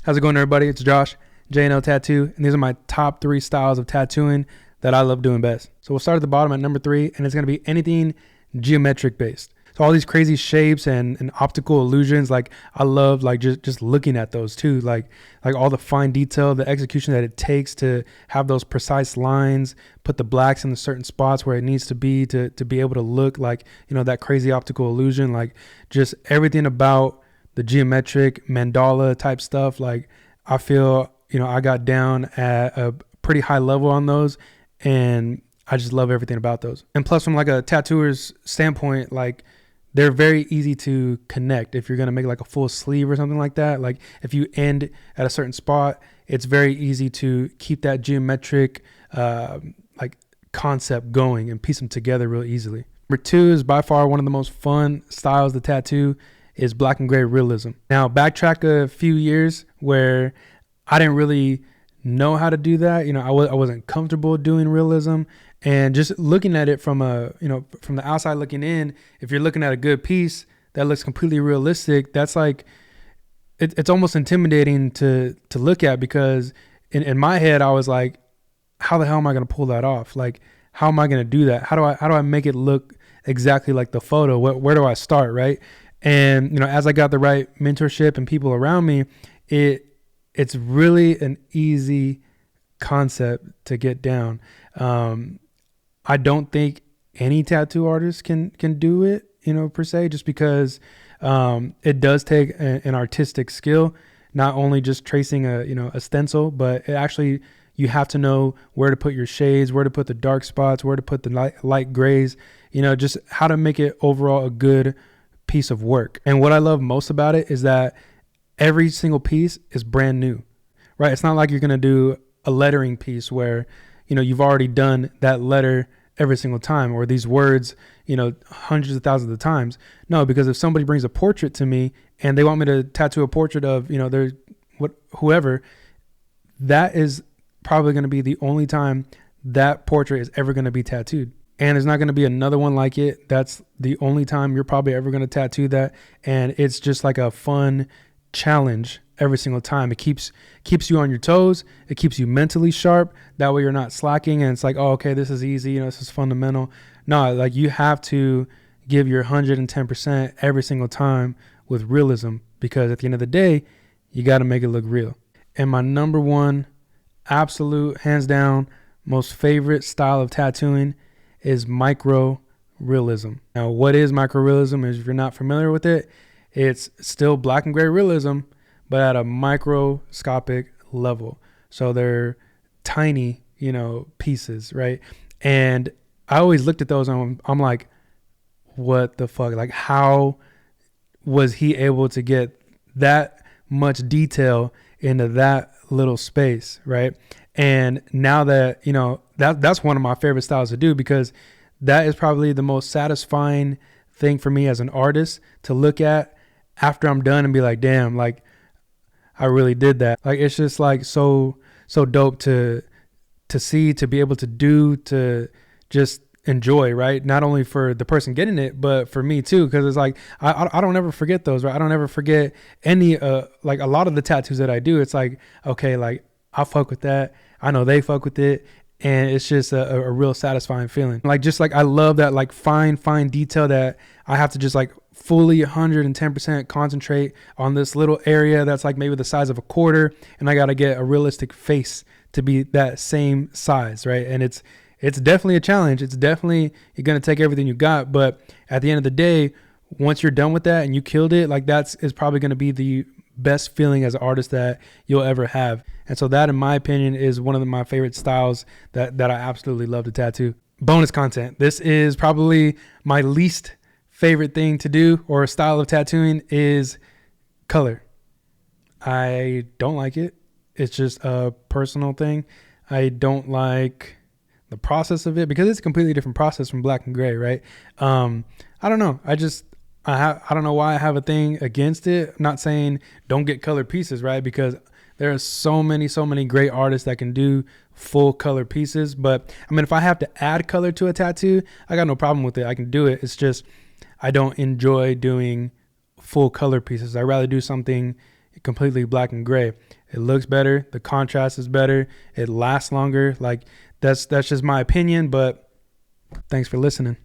How's it going, everybody? It's Josh, JNL Tattoo, and these are my top 3 styles of tattooing that I love doing best. So we'll start at the bottom at number 3, and it's going to be anything geometric based. So all these crazy shapes and optical illusions, like I love like just looking at those too, like all the fine detail, the execution that it takes to have those precise lines, put the blacks in the certain spots where it needs to be able to look like, you know, that crazy optical illusion, like just everything about the geometric mandala type stuff. Like I feel, you know, I got down at a pretty high level on those, and I just love everything about those. And plus, from like a tattooer's standpoint, like they're very easy to connect. If you're going to make like a full sleeve or something like that, like if you end at a certain spot, it's very easy to keep that geometric like concept going and piece them together real easily. Number 2 is by far one of the most fun styles to tattoo, is black and gray realism. Now, backtrack a few years where I didn't really know how to do that. You know, I wasn't comfortable doing realism, and just looking at it from from the outside looking in, if you're looking at a good piece that looks completely realistic, that's like, it's almost intimidating to look at, because in my head, I was like, how the hell am I going to pull that off? Like, how am I going to do that? How do I make it look exactly like the photo? Where do I start? Right. And, you know, as I got the right mentorship and people around me, it's really an easy concept to get down. I don't think any tattoo artist can do it, you know, per se, just because it does take an artistic skill, not only just tracing a stencil, but it actually, you have to know where to put your shades, where to put the dark spots, where to put the light grays, you know, just how to make it overall a good piece of work. And what I love most about it is that every single piece is brand new, right? It's not like you're going to do a lettering piece where, you know, you've already done that letter every single time, or these words, you know, hundreds of thousands of times. No, because if somebody brings a portrait to me and they want me to tattoo a portrait of, you know, whoever, that is probably going to be the only time that portrait is ever going to be tattooed. And there's not going to be another one like it. That's the only time you're probably ever going to tattoo that. And it's just like a fun challenge every single time. It keeps you on your toes. It keeps you mentally sharp. That way you're not slacking and it's like, oh, okay, this is easy. You know, this is fundamental. No, like you have to give your 110% every single time with realism, because at the end of the day, you got to make it look real. And my number 1, absolute, hands down, most favorite style of tattooing is micro realism. Now, what is micro realism? Is, if you're not familiar with it, it's still black and gray realism, but at a microscopic level. So they're tiny, you know, pieces, right? And I always looked at those and I'm like, what the fuck? Like, how was he able to get that much detail into that little space, right? And now that, you know, that's one of my favorite styles to do, because that is probably the most satisfying thing for me as an artist to look at after I'm done and be like, damn, like I really did that. Like, it's just like so dope to see, to be able to do, to just enjoy, right? Not only for the person getting it, but for me too, because it's like I don't ever forget those, right? I don't ever forget any like a lot of the tattoos that I do. It's like, okay, like I fuck with that, I know they fuck with it, and it's just a real satisfying feeling. Like, just like I love that like fine detail that I have to just like fully 110% concentrate on this little area that's like maybe the size of a quarter, and I got to get a realistic face to be that same size, right? And it's definitely a challenge. It's definitely, you're going to take everything you got, but at the end of the day, once you're done with that and you killed it, like is probably going to be the best feeling as an artist that you'll ever have. And so that, in my opinion, is one of my favorite styles that I absolutely love to tattoo. Bonus content. This is probably my least favorite thing to do, or a style of tattooing, is color. I don't like it. It's just a personal thing. I don't like the process of it, because it's a completely different process from black and gray, right? I don't know. I don't know why I have a thing against it. I'm not saying don't get colored pieces, right? Because there are so many great artists that can do full color pieces. But I mean, if I have to add color to a tattoo, I got no problem with it. I can do it. It's just, I don't enjoy doing full color pieces. I'd rather do something, completely black and gray. It looks better. The contrast is better. It lasts longer. Like that's just my opinion, but thanks for listening.